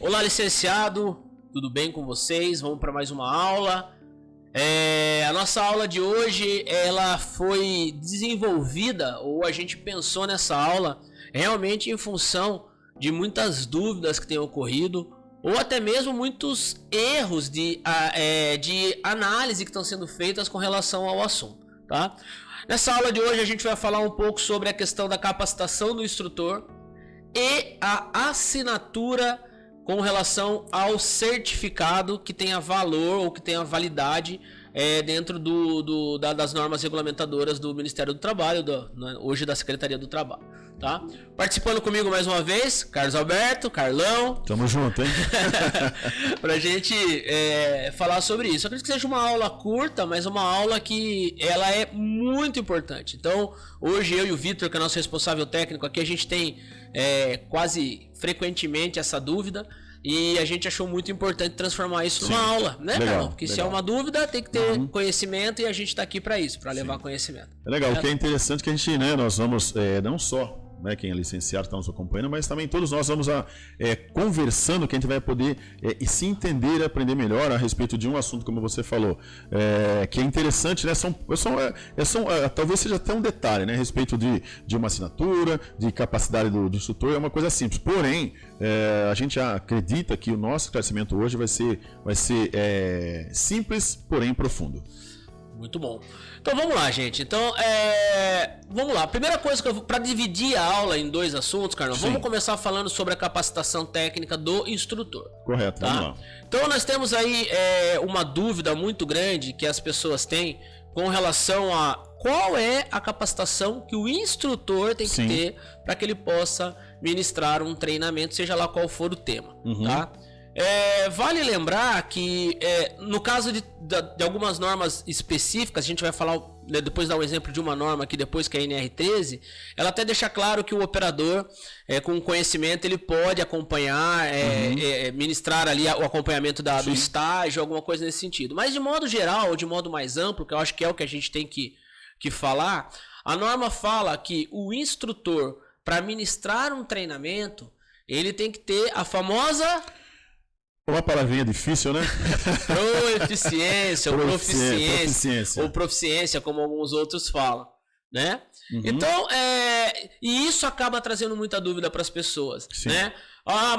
Olá, licenciado, tudo bem com vocês? Vamos para mais uma aula. A nossa aula de hoje, ela foi desenvolvida, ou a gente pensou nessa aula, realmente em função de muitas dúvidas que têm ocorrido, ou até mesmo muitos erros de análise que estão sendo feitas com relação ao assunto, tá? Nessa aula de hoje a gente vai falar um pouco sobre a questão da capacitação do instrutor e a assinatura com relação ao certificado que tenha valor ou que tenha validade dentro das normas regulamentadoras do Ministério do Trabalho, hoje da Secretaria do Trabalho. Tá? Participando comigo mais uma vez, Carlos Alberto, Carlão. Tamo junto, hein? Pra gente falar sobre isso. Eu acredito que seja uma aula curta, mas uma aula que ela é muito importante. Então, hoje eu e o Vitor, que é nosso responsável técnico aqui, a gente tem quase frequentemente essa dúvida. E a gente achou muito importante transformar isso numa aula, né, Carlão? Porque se é uma dúvida, tem que ter conhecimento e a gente está aqui para isso, para levar conhecimento. É legal, o que é interessante que a gente, nós vamos, não só quem é licenciado está nos acompanhando, mas também todos nós vamos conversando, que a gente vai poder se entender e aprender melhor a respeito de um assunto, como você falou, que é interessante, né? Talvez seja até um detalhe, né? A respeito de uma assinatura, de capacidade do instrutor, é uma coisa simples. Porém, a gente acredita que o nosso esclarecimento hoje vai ser simples, porém profundo. Muito bom. Então vamos lá, gente. Então, vamos lá. Primeira coisa que para dividir a aula em dois assuntos, Carlão, vamos começar falando sobre a capacitação técnica do instrutor. Correto, tá? vamos lá. Então nós temos aí uma dúvida muito grande que as pessoas têm com relação a qual é a capacitação que o instrutor tem que ter para que ele possa ministrar um treinamento, seja lá qual for o tema, tá? Vale lembrar que no caso de algumas normas específicas, a gente vai falar, depois dar um exemplo de uma norma aqui depois, que é a NR13, ela até deixa claro que o operador, com conhecimento, ele pode acompanhar, ministrar ali o acompanhamento do estágio, alguma coisa nesse sentido. Mas de modo geral, ou de modo mais amplo, que eu acho que é o que a gente tem que falar, a norma fala que o instrutor, para ministrar um treinamento, ele tem que ter a famosa... Uma palavrinha difícil, né? Proficiência, ou proficiência, ou proficiência, como alguns outros falam, né? Então, e isso acaba trazendo muita dúvida para as pessoas, né?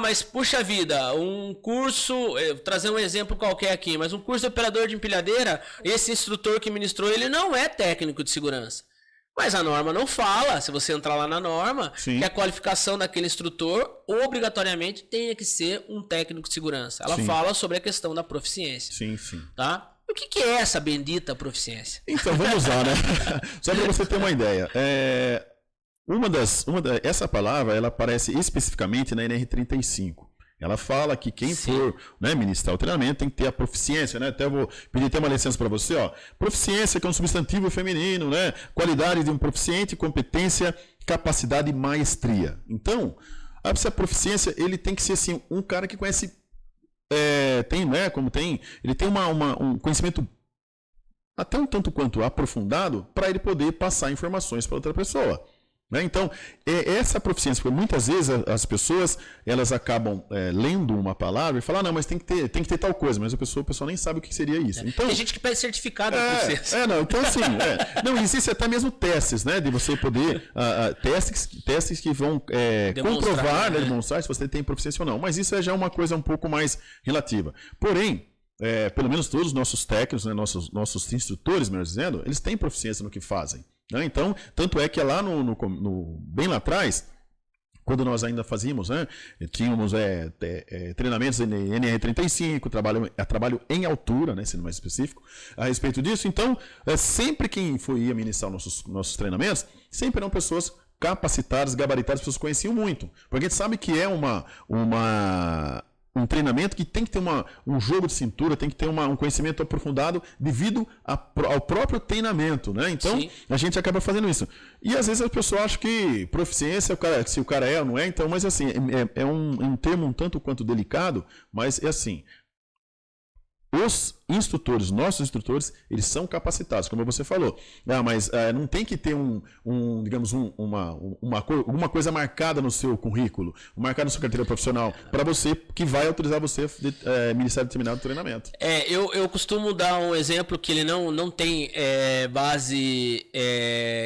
Mas puxa vida, um curso, trazer um exemplo qualquer aqui, mas um curso de operador de empilhadeira, esse instrutor que ministrou, ele não é técnico de segurança. Mas a norma não fala, se você entrar lá na norma, que a qualificação daquele instrutor obrigatoriamente tenha que ser um técnico de segurança. Ela fala sobre a questão da proficiência. Tá? O que é essa bendita proficiência? Então, vamos lá, né? Só para você ter uma ideia. Essa palavra, ela aparece especificamente na NR35. Ela fala que quem for ministrar o treinamento tem que ter a proficiência, né? Até eu vou pedir até uma licença para você, ó. Proficiência, que é um substantivo feminino, né? Qualidade de um proficiente, competência, capacidade e maestria. Então, essa proficiência, ele tem que ser assim, um cara que conhece, ele tem um conhecimento até um tanto quanto aprofundado para ele poder passar informações para outra pessoa. Então, essa proficiência, porque muitas vezes as pessoas elas acabam lendo uma palavra e falam, não, mas tem que ter tal coisa, mas a pessoa nem sabe o que seria isso. Então, tem gente que pede certificado de proficiência. Então assim, não, existe até mesmo testes, né, de você poder, testes que vão comprovar, demonstrar se você tem proficiência ou não, mas isso já é uma coisa um pouco mais relativa. Porém, pelo menos todos os nossos técnicos, né, nossos instrutores, melhor dizendo, eles têm proficiência no que fazem. Então, tanto é que lá bem lá atrás, quando nós ainda fazíamos, né, tínhamos treinamentos NR35, trabalho em altura, né, sendo mais específico, a respeito disso. Então, sempre quem ia ministrar nossos treinamentos, sempre eram pessoas capacitadas, gabaritadas, pessoas que conheciam muito. Porque a gente sabe que é um treinamento que tem que ter um jogo de cintura, tem que ter um conhecimento aprofundado devido ao próprio treinamento, né? Então, a gente acaba fazendo isso. E às vezes a pessoa acha que proficiência, se o cara é ou não é, então, mas assim, é um termo um tanto quanto delicado, mas é assim, os instrutores, nossos instrutores, eles são capacitados, como você falou. Mas não tem que ter digamos, uma coisa marcada no seu currículo, marcada na sua carteira profissional, para você, que vai autorizar você a ministrar determinado treinamento. Eu costumo dar um exemplo que ele não tem base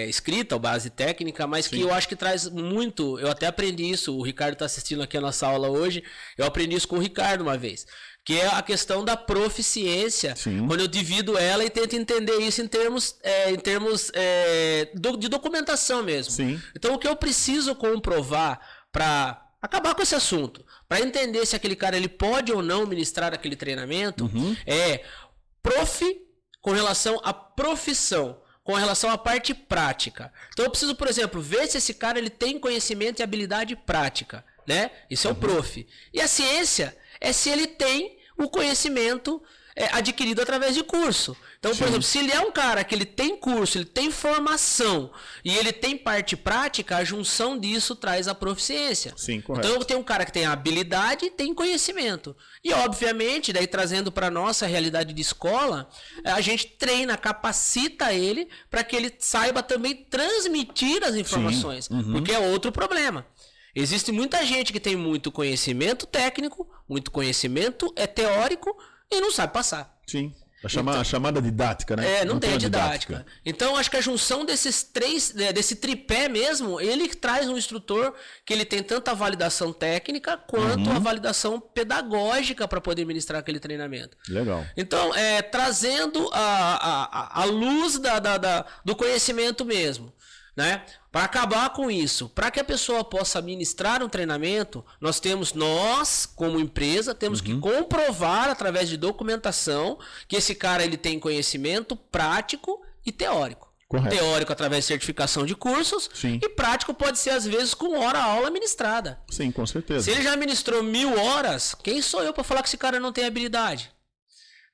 escrita ou base técnica, mas Sim. que eu acho que traz muito. Eu até aprendi isso, o Ricardo está assistindo aqui a nossa aula hoje, eu aprendi isso com o Ricardo uma vez. Que é a questão da proficiência, Sim. quando eu divido ela e tento entender isso em termos de documentação mesmo. Sim. Então, o que eu preciso comprovar para acabar com esse assunto, para entender se aquele cara ele pode ou não ministrar aquele treinamento, é prof com relação à profissão, com relação à parte prática. Então, eu preciso, por exemplo, ver se esse cara ele tem conhecimento e habilidade prática, né? Isso é o prof. E a ciência é se ele tem o conhecimento adquirido através de curso. Então, por exemplo, se ele é um cara que ele tem curso, ele tem formação e ele tem parte prática, a junção disso traz a proficiência. Sim, correto. Então, eu tenho um cara que tem habilidade e tem conhecimento. E, obviamente, daí trazendo para a nossa realidade de escola, a gente treina, capacita ele para que ele saiba também transmitir as informações. Porque é outro problema. Existe muita gente que tem muito conhecimento técnico, muito conhecimento teórico e não sabe passar. Sim. A chamada didática, né? Não tem a didática. Então, acho que a junção desse tripé mesmo, ele traz um instrutor que ele tem tanto a validação técnica quanto a validação pedagógica para poder ministrar aquele treinamento. Legal. Então, trazendo a luz do conhecimento mesmo. Né? Para acabar com isso, para que a pessoa possa ministrar um treinamento, nós como empresa temos que comprovar através de documentação que esse cara ele tem conhecimento prático e teórico. Correto. Teórico através de certificação de cursos. Sim. E prático pode ser às vezes com hora-aula ministrada. Sim, com certeza. Se ele já ministrou 1000 horas, quem sou eu para falar que esse cara não tem habilidade?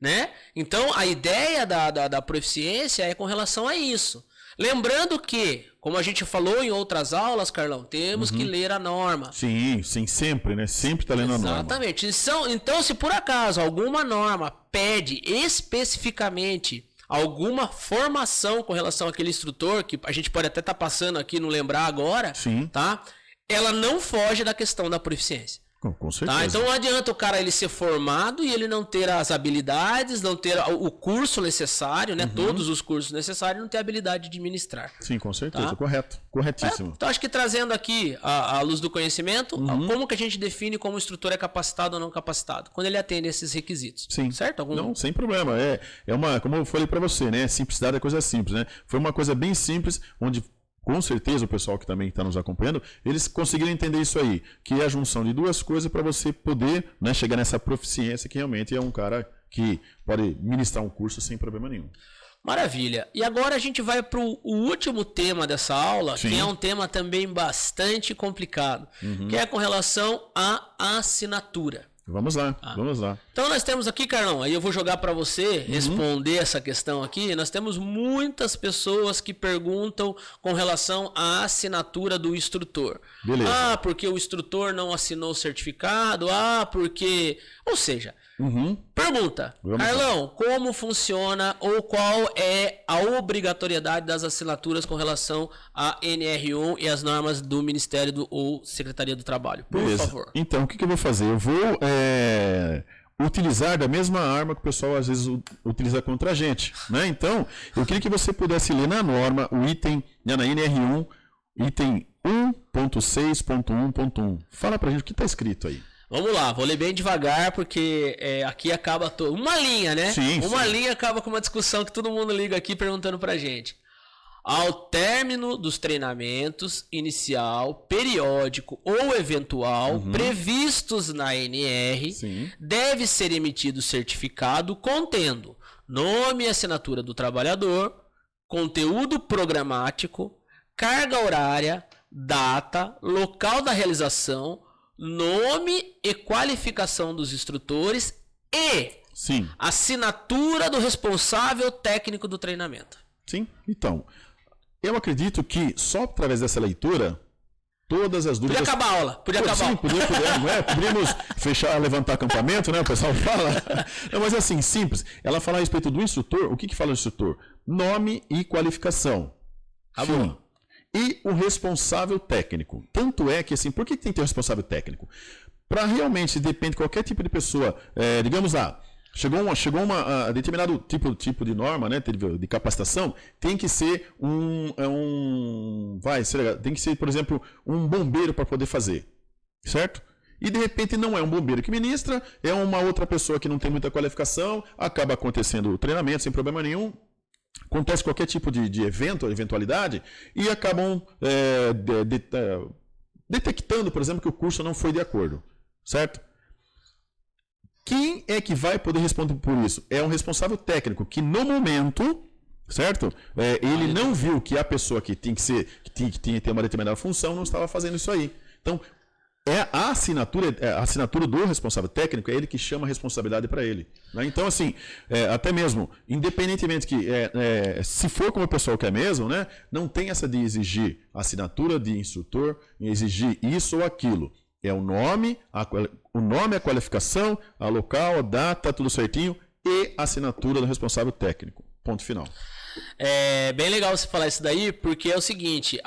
Né? Então a ideia da proficiência é com relação a isso. Lembrando que, como a gente falou em outras aulas, Carlão, temos que ler a norma. Sim, sempre, né? Sempre está lendo a norma. Exatamente. Então, se por acaso alguma norma pede especificamente alguma formação com relação àquele instrutor, que a gente pode até estar passando aqui, não lembrar agora, tá? Ela não foge da questão da proficiência. Com certeza. Tá? Então não adianta o cara ele ser formado e ele não ter as habilidades, não ter o curso necessário, né? Todos os cursos necessários, não ter a habilidade de ministrar. Sim, com certeza. Tá? Correto. Corretíssimo. Então acho que trazendo aqui a luz do conhecimento, como que a gente define como o instrutor é capacitado ou não capacitado? Quando ele atende esses requisitos. Sim. Certo? Não, sem problema. Como eu falei para você, né? Simplicidade é coisa simples, né? Foi uma coisa bem simples, onde com certeza o pessoal que também está nos acompanhando, eles conseguiram entender isso aí, que é a junção de duas coisas para você poder, né, chegar nessa proficiência que realmente é um cara que pode ministrar um curso sem problema nenhum. Maravilha. E agora a gente vai para o último tema dessa aula, Sim. que é um tema também bastante complicado, que é com relação à assinatura. Vamos lá. Então nós temos aqui, Carlão, aí eu vou jogar para você responder essa questão aqui. Nós temos muitas pessoas que perguntam com relação à assinatura do instrutor. Beleza. Porque o instrutor não assinou o certificado, porque... Ou seja, pergunta, Carlão, como funciona ou qual é a obrigatoriedade das assinaturas com relação à NR1 e as normas do Ministério ou Secretaria do Trabalho? Por favor. Então, o que eu vou fazer? Eu vou utilizar da mesma arma que o pessoal às vezes utiliza contra a gente, né? Então, eu queria que você pudesse ler na norma o item, na NR1, item 1.6.1.1. Fala pra gente o que está escrito aí. Vamos lá, vou ler bem devagar, porque aqui acaba uma linha, né? Uma linha acaba com uma discussão que todo mundo liga aqui perguntando pra gente. Ao término dos treinamentos inicial, periódico ou eventual previstos na NR, deve ser emitido certificado contendo nome e assinatura do trabalhador, conteúdo programático, carga horária, data, local da realização, nome e qualificação dos instrutores e assinatura do responsável técnico do treinamento. Sim, então, eu acredito que só através dessa leitura todas as dúvidas. Podia acabar a aula, podia acabar. Sim, poderíamos fechar, levantar acampamento, né? O pessoal fala. Não, mas assim, simples. Ela fala a respeito do instrutor. O que fala do instrutor? Nome e qualificação. Tá bom. E o responsável técnico. Tanto é que, assim, por que tem que ter o responsável técnico? Para realmente, depende de qualquer tipo de pessoa, digamos lá, chegou uma determinado tipo de norma, né, de capacitação, tem que ser tem que ser, por exemplo, um bombeiro para poder fazer, certo? E de repente não é um bombeiro que ministra, é uma outra pessoa que não tem muita qualificação, acaba acontecendo o treinamento sem problema nenhum. Acontece qualquer tipo de eventualidade e acabam detectando, por exemplo, que o curso não foi de acordo, certo? Quem é que vai poder responder por isso? É um responsável técnico que no momento, certo? Ele não viu que a pessoa que tinha que ter uma determinada função não estava fazendo isso aí. Então, a assinatura do responsável técnico é ele que chama a responsabilidade para ele. Né? Então, assim, até mesmo, independentemente que, se for como o pessoal quer mesmo, né, não tem essa de exigir assinatura de instrutor, exigir isso ou aquilo. É o nome, a qualificação, a local, a data, tudo certinho, e a assinatura do responsável técnico. Ponto final. É bem legal você falar isso daí, porque é o seguinte,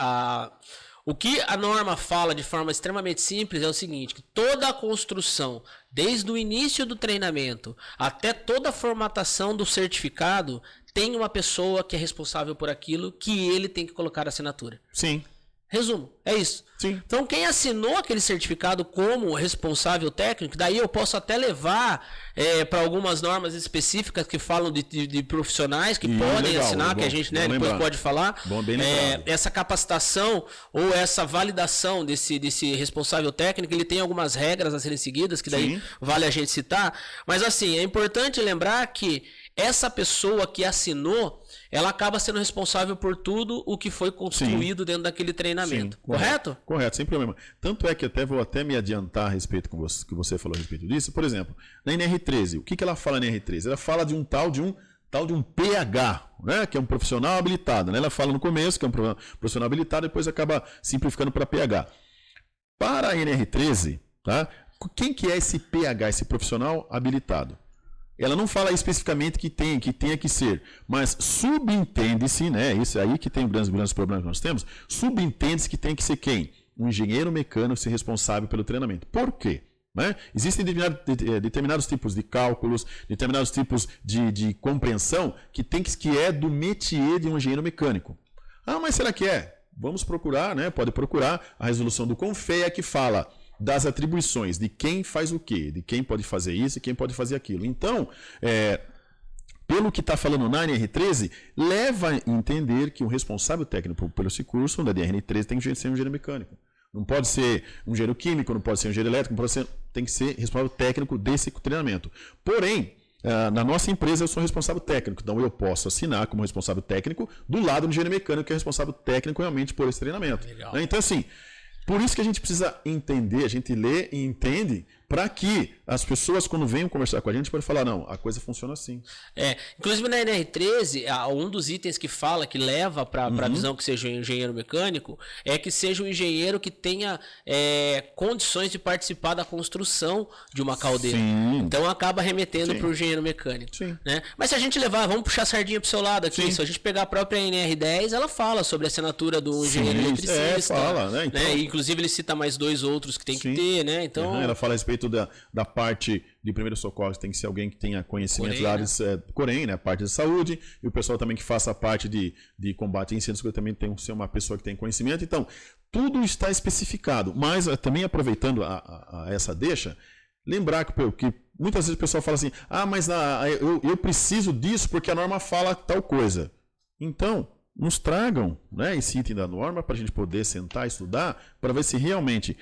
o que a norma fala de forma extremamente simples é o seguinte, que toda a construção, desde o início do treinamento até toda a formatação do certificado, tem uma pessoa que é responsável por aquilo, que ele tem que colocar a assinatura. Sim. Resumo, é isso. Sim. Então, quem assinou aquele certificado como responsável técnico, daí eu posso até levar para algumas normas específicas que falam de profissionais que podem assinar, que a gente depois pode falar. Essa capacitação ou essa validação desse responsável técnico, ele tem algumas regras a serem seguidas, que daí vale a gente citar. Mas assim, é importante lembrar que essa pessoa que assinou, ela acaba sendo responsável por tudo o que foi construído dentro daquele treinamento. Sim, correto? Correto, sem problema. Tanto é que vou me adiantar a respeito que você falou a respeito disso. Por exemplo, na NR13, o que ela fala na NR13? Ela fala de um tal de um PH, né? Que é um profissional habilitado. Né? Ela fala no começo que é um profissional habilitado, depois acaba simplificando para PH. Para a NR13, tá? Quem que é esse PH, esse profissional habilitado? Ela não fala especificamente que tenha que ser, mas subentende-se, né? Isso aí que tem grandes problemas que nós temos. Subentende-se que tem que ser quem? Um engenheiro mecânico ser responsável pelo treinamento. Por quê? Né? Existem determinados tipos de cálculos, determinados tipos de compreensão que é do métier de um engenheiro mecânico. Ah, mas será que é? Vamos procurar, né? Pode procurar a resolução do CONFEA que fala das atribuições, de quem faz o quê, de quem pode fazer isso e quem pode fazer aquilo. Então, pelo que está falando na NR13, leva a entender que o responsável técnico pelo esse curso da NR13 tem que ser um engenheiro mecânico. Não pode ser um engenheiro químico, não pode ser um engenheiro elétrico, tem que ser responsável técnico desse treinamento. Porém, na nossa empresa eu sou responsável técnico, então eu posso assinar como responsável técnico do lado do engenheiro mecânico, que é responsável técnico realmente por esse treinamento. Legal. Então, assim, por isso que a gente precisa entender, a gente lê e entende, para que as pessoas, quando venham conversar com a gente, podem falar, não, a coisa funciona assim. Inclusive na NR13, um dos itens que fala, que leva para a visão que seja um engenheiro mecânico, é que seja um engenheiro que tenha condições de participar da construção de uma caldeira. Sim. Então acaba remetendo para o engenheiro mecânico. Né? Mas se a gente levar, vamos puxar a sardinha para o seu lado aqui, se a gente pegar a própria NR10, ela fala sobre a assinatura do engenheiro eletricista. Fala, né? Então, inclusive ele cita mais 2 outros que tem que ter, né? Então, ela fala a respeito da parte de primeiro socorro, tem que ser alguém que tenha conhecimento da área Corém, né? A parte de saúde, e o pessoal também que faça a parte de combate a incêndios, que também tem que ser uma pessoa que tem conhecimento. Então, tudo está especificado, mas também aproveitando essa deixa, lembrar que muitas vezes o pessoal fala assim, mas eu preciso disso porque a norma fala tal coisa. Então, nos tragam, né, esse item da norma para a gente poder sentar e estudar para ver se realmente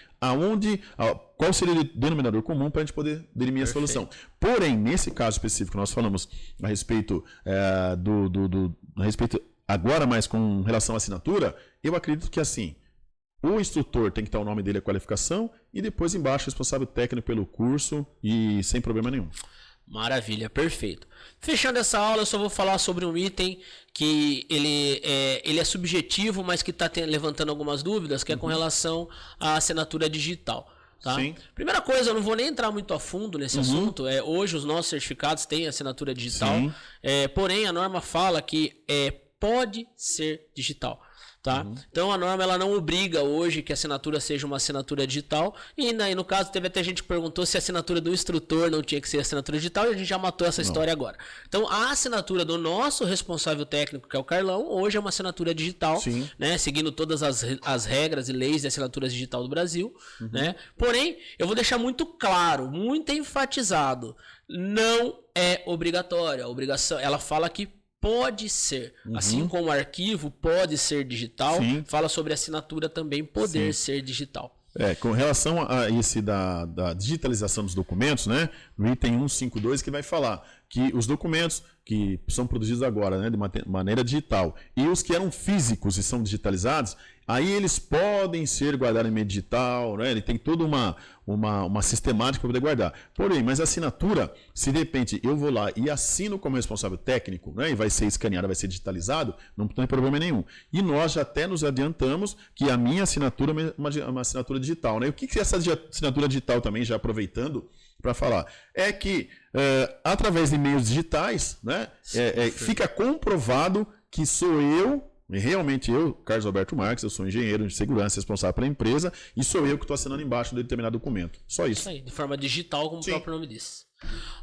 qual seria o denominador comum para a gente poder dirimir a solução. Porém, nesse caso específico, nós falamos a respeito a respeito agora mais com relação à assinatura, eu acredito que assim, o instrutor tem que estar o nome dele, a qualificação, e depois embaixo o responsável técnico pelo curso e sem problema nenhum. Maravilha, perfeito. Fechando essa aula, eu só vou falar sobre um item que ele é subjetivo, mas que está levantando algumas dúvidas, que é com relação à assinatura digital. Tá? Sim. Primeira coisa, eu não vou nem entrar muito a fundo nesse assunto. Hoje os nossos certificados têm assinatura digital. Porém, a norma fala que pode ser digital. Tá? Então a norma ela não obriga hoje que a assinatura seja uma assinatura digital. E aí, no caso, teve até gente que perguntou se a assinatura do instrutor não tinha que ser assinatura digital, e a gente já matou essa história agora. Então a assinatura do nosso responsável técnico, que é o Carlão, hoje é uma assinatura digital, né? Seguindo todas as regras e leis de assinaturas digital do Brasil. Né? Porém, eu vou deixar muito claro, muito enfatizado, não é obrigatório. A obrigação, ela fala que pode ser, assim como o arquivo pode ser digital, fala sobre assinatura também poder ser digital. Com relação a esse da digitalização dos documentos, né, no item 152 que vai falar que os documentos que são produzidos agora, né, de maneira digital, e os que eram físicos e são digitalizados, aí eles podem ser guardados em meio digital, né, ele tem toda uma sistemática para poder guardar. Porém, mas a assinatura, se de repente eu vou lá e assino como responsável técnico, né, e vai ser escaneado, vai ser digitalizado, não tem problema nenhum. E nós já até nos adiantamos que a minha assinatura é uma assinatura digital. Né? E o que é essa assinatura digital também, já aproveitando para falar? É que através de meios digitais, né, fica comprovado que sou realmente eu, Carlos Alberto Marques, eu sou engenheiro de segurança responsável pela empresa e sou eu que estou assinando embaixo de determinado documento. Só isso. Isso aí, de forma digital, como o próprio nome diz.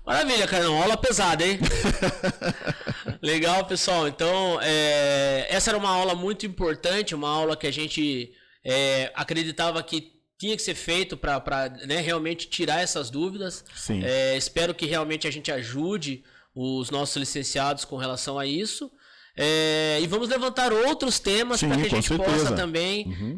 Maravilha, Carlão. Aula pesada, hein? Legal, pessoal. Então, essa era uma aula muito importante, uma aula que a gente acreditava que tinha que ser feito para né, realmente tirar essas dúvidas. Espero que realmente a gente ajude os nossos licenciados com relação a isso. E vamos levantar outros temas para que a gente possa também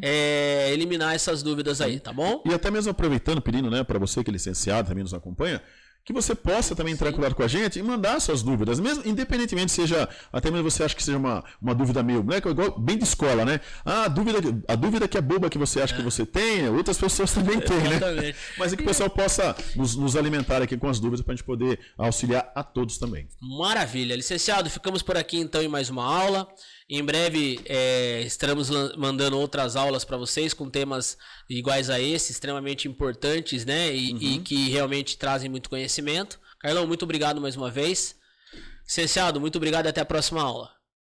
eliminar essas dúvidas aí, tá bom? E até mesmo aproveitando, pedindo, né, para você que é licenciado, também nos acompanha, que você possa também entrar em contato com a gente e mandar suas dúvidas, mesmo independentemente seja, até mesmo você acha que seja uma dúvida meio, né, bem de escola, né? A dúvida que é boba que você acha que você tem, outras pessoas também têm, né? Mas é que o pessoal possa nos alimentar aqui com as dúvidas para a gente poder auxiliar a todos também. Maravilha. Licenciado, ficamos por aqui então em mais uma aula. Em breve estaremos mandando outras aulas para vocês com temas iguais a esse, extremamente importantes, né? E que realmente trazem muito conhecimento. Carlão, muito obrigado mais uma vez. Licenciado, muito obrigado e até a próxima aula.